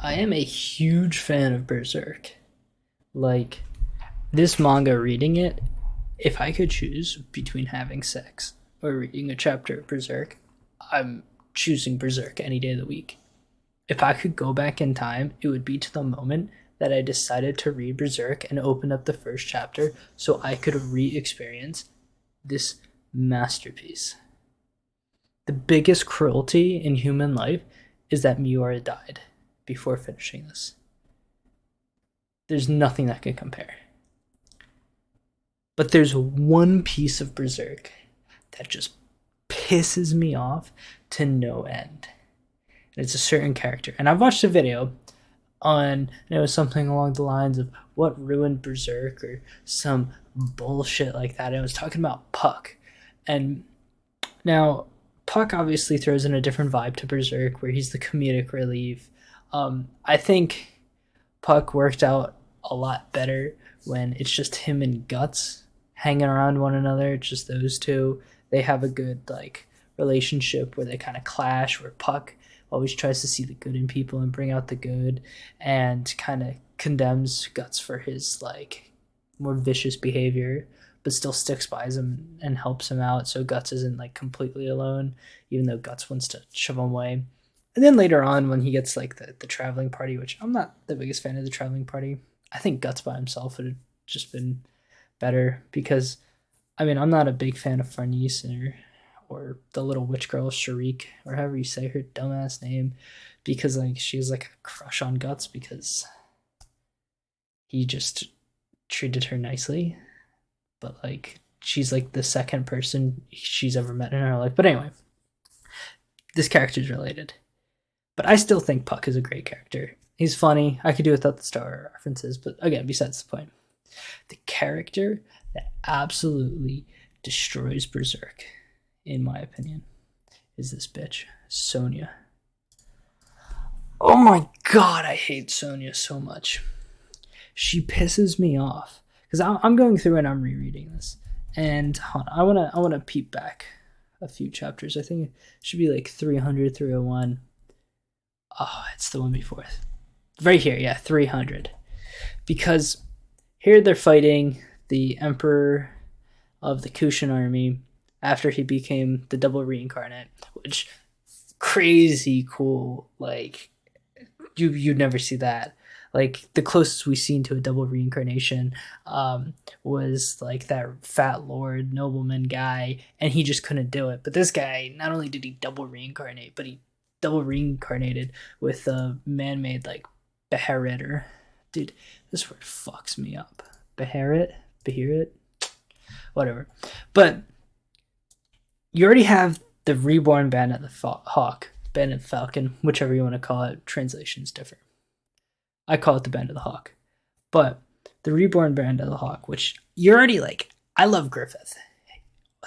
I am a huge fan of Berserk. Like, this manga, reading it, if I could choose between having sex or reading a chapter of Berserk, I'm choosing Berserk any day of the week. If I could go back in time, it would be to the moment that I decided to read Berserk and open up the first chapter so I could re experience this masterpiece. The biggest cruelty in human life is that Miura died before finishing this. There's nothing that can compare. But there's one piece of Berserk that just pisses me off to no end. And it's a certain character. And I've watched a video on, and it was something along the lines of what ruined Berserk or some bullshit like that. And it was talking about Puck. And now, Puck obviously throws in a different vibe to Berserk, where he's the comedic relief. I think Puck worked out a lot better when it's just him and Guts hanging around one another. It's just those two. They have a good relationship where they kind of clash, where Puck always tries to see the good in people and bring out the good, and kind of condemns Guts for his more vicious behavior, but still sticks by him and helps him out, so Guts isn't completely alone, even though Guts wants to shove him away. And then later on, when he gets the traveling party, which I'm not the biggest fan of the traveling party, I think Guts by himself would have just been better, because I'm not a big fan of Farnese or the little witch girl Sharik, or however you say her dumbass name, because she's a crush on Guts because he just treated her nicely, but she's the second person she's ever met in her life. But anyway, this character's related, but I still think Puck is a great character. He's funny. I could do without the star references, but again, besides the point, the character that absolutely destroys Berserk, in my opinion, is this bitch, Sonya. Oh my god, I hate Sonya so much. She pisses me off because I'm going through and I'm rereading this, and hold on, I wanna peep back a few chapters. I think it should be 300, 301. Oh, it's the one before. Right here, yeah, 300. Because here they're fighting the Emperor of the Kushan army after he became the double reincarnate, which crazy cool. You'd never see that. The closest we've seen to a double reincarnation was that fat lord nobleman guy, and he just couldn't do it. But this guy, not only did he double reincarnate, but he double reincarnated with a man-made Beherit. Dude, this word fucks me up. Beherit, whatever. But you already have the reborn Bandit the Hawk, Bandit Falcon, whichever you want to call it. Translation's different. I call it the Band of the Hawk. But the reborn Band of the Hawk, which you're already I love Griffith.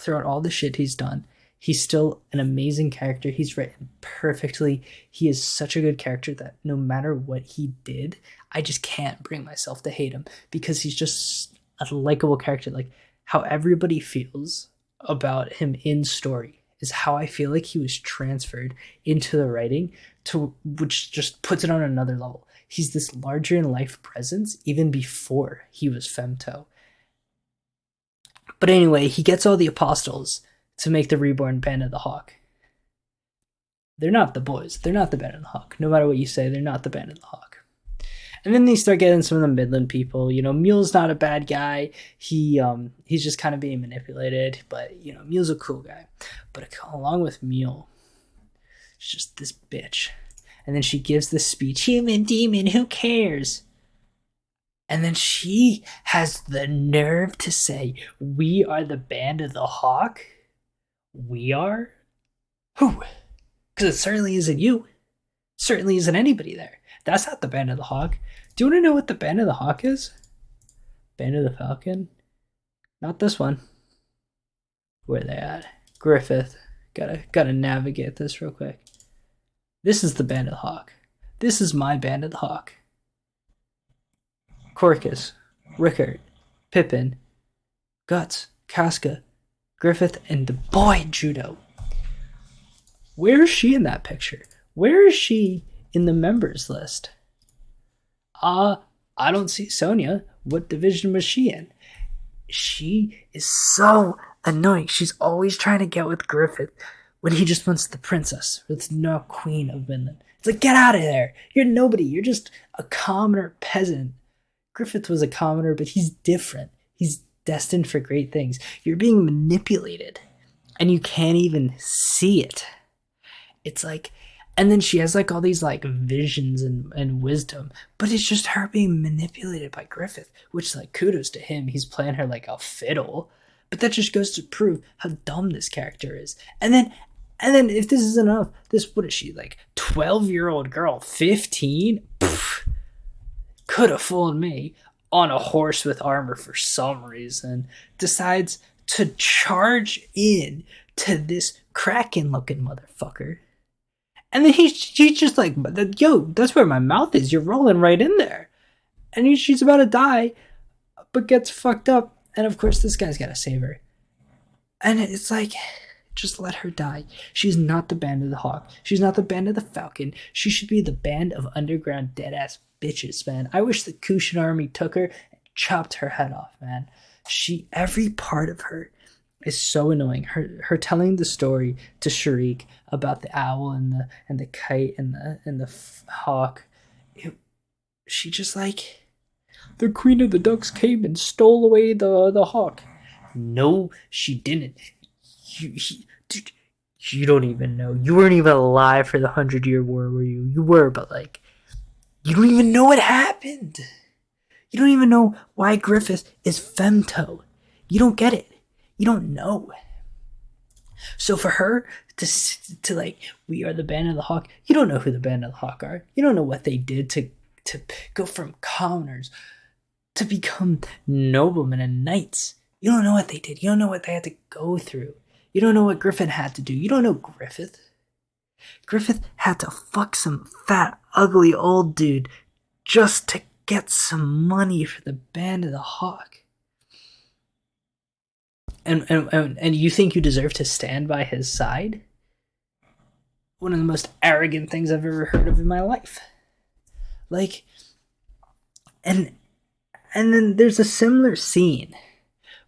Throughout all the shit he's done, he's still an amazing character. He's written perfectly. He is such a good character that no matter what he did, I just can't bring myself to hate him, because he's just a likable character. How everybody feels about him in story is how I feel he was transferred into the writing, to which just puts it on another level. He's this larger in life presence even before he was femto. But anyway, he gets all the apostles to make the reborn Band of the Hawk. They're not the boys. They're not the Band of the Hawk. No matter what you say, they're not the Band of the Hawk. And then they start getting some of the Midland people. Mule's not a bad guy. He's just kind of being manipulated. But, Mule's a cool guy. But along with Mule, it's just this bitch. And then she gives this speech, human demon, who cares? And then she has the nerve to say, we are the Band of the Hawk? We are? Who? Because it certainly isn't you. Certainly isn't anybody there. That's not the Band of the Hawk. Do you want to know what the Band of the Hawk is? Band of the Falcon? Not this one. Where are they at? Griffith. Gotta navigate this real quick. This is the Band of the Hawk. This is my Band of the Hawk. Corcus, Rickard, Pippin, Guts, Casca, Griffith, and the boy Judo. Where is she in that picture? Where is she in the members list? Uh, I don't see Sonya. What division was she in? She is so annoying. She's always trying to get with Griffith when he just wants the princess, with no queen of Vinland. It's like, get out of there. You're nobody. You're just a commoner peasant. Griffith was a commoner, but he's different. He's destined for great things. You're being manipulated, and you can't even see it. It's like, and then she has like all these like visions and wisdom, but it's just her being manipulated by Griffith, which like kudos to him. He's playing her like a fiddle, but that just goes to prove how dumb this character is. And then if this is enough, this, what is she, like 12-year-old girl, 15? Could have fooled me, on a horse with armor for some reason, decides to charge in to this Kraken looking motherfucker. And then he's just like, yo, that's where my mouth is. You're rolling right in there. And she's about to die, but gets fucked up. And of course, this guy's got to save her. And it's like, just let her die. She's not the Band of the Hawk. She's not the Band of the Falcon. She should be the band of underground dead-ass bitches, man. I wish the Kushan army took her and chopped her head off, man. Every part of her is so annoying. Her telling the story to Sharik about the owl and the kite and the hawk. She just like, the queen of the ducks came and stole away the hawk. No, she didn't. Dude, you don't even know. You weren't even alive for the 100-Year War, were you? You were, but like, you don't even know what happened. You don't even know why Griffith is femto. You don't get it. You don't know. So for her to like, we are the Band of the Hawk, you don't know who the Band of the Hawk are. You don't know what they did to go from commoners to become noblemen and knights. You don't know what they did. You don't know what they had to go through. You don't know what Griffith had to do. You don't know Griffith. Griffith had to fuck some fat, ugly old dude just to get some money for the Band of the Hawk. And you think you deserve to stand by his side? One of the most arrogant things I've ever heard of in my life. Like, and then there's a similar scene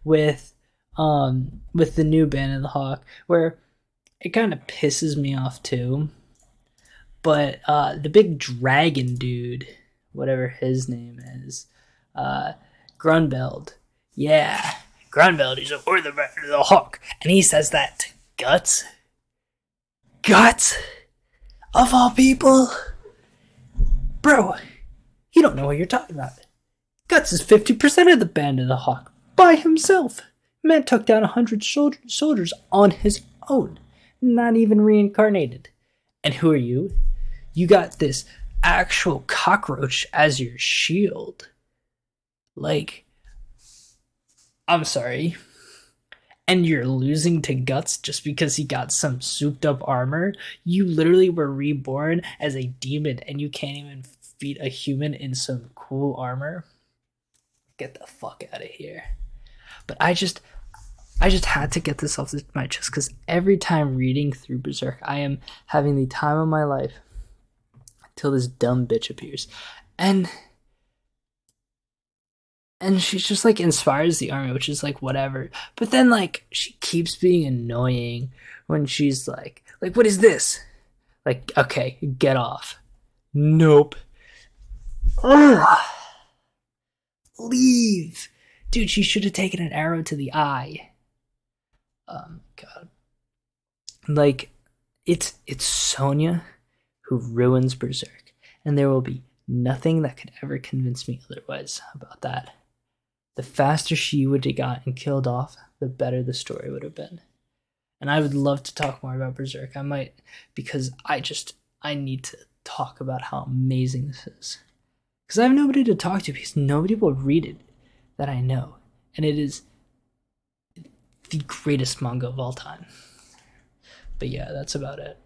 with the new Band of the Hawk where it kind of pisses me off too. But the big dragon dude, whatever his name is, Grunbeld. Yeah, Grunbeld, he's like, we're the Band of the Hawk. And he says that to Guts. Guts? Of all people? Bro, you don't know what you're talking about. Guts is 50% of the Band of the Hawk by himself. Man took down 100 soldiers on his own, not even reincarnated. And who are you? You got this actual cockroach as your shield. Like, I'm sorry. And you're losing to Guts just because he got some souped up armor? You literally were reborn as a demon and you can't even beat a human in some cool armor? Get the fuck out of here. But I just had to get this off my chest because every time reading through Berserk, I am having the time of my life until this dumb bitch appears. And she just like inspires the army, which is like whatever. But then like she keeps being annoying when she's like, what is this? Like, okay, get off. Nope. Ugh. Leave. Dude, she should have taken an arrow to the eye. God. Like, it's Sonya who ruins Berserk. And there will be nothing that could ever convince me otherwise about that. The faster she would have gotten killed off, the better the story would have been. And I would love to talk more about Berserk. I might, because I need to talk about how amazing this is. Because I have nobody to talk to, because nobody will read it that I know. And it is the greatest manga of all time. But yeah, that's about it.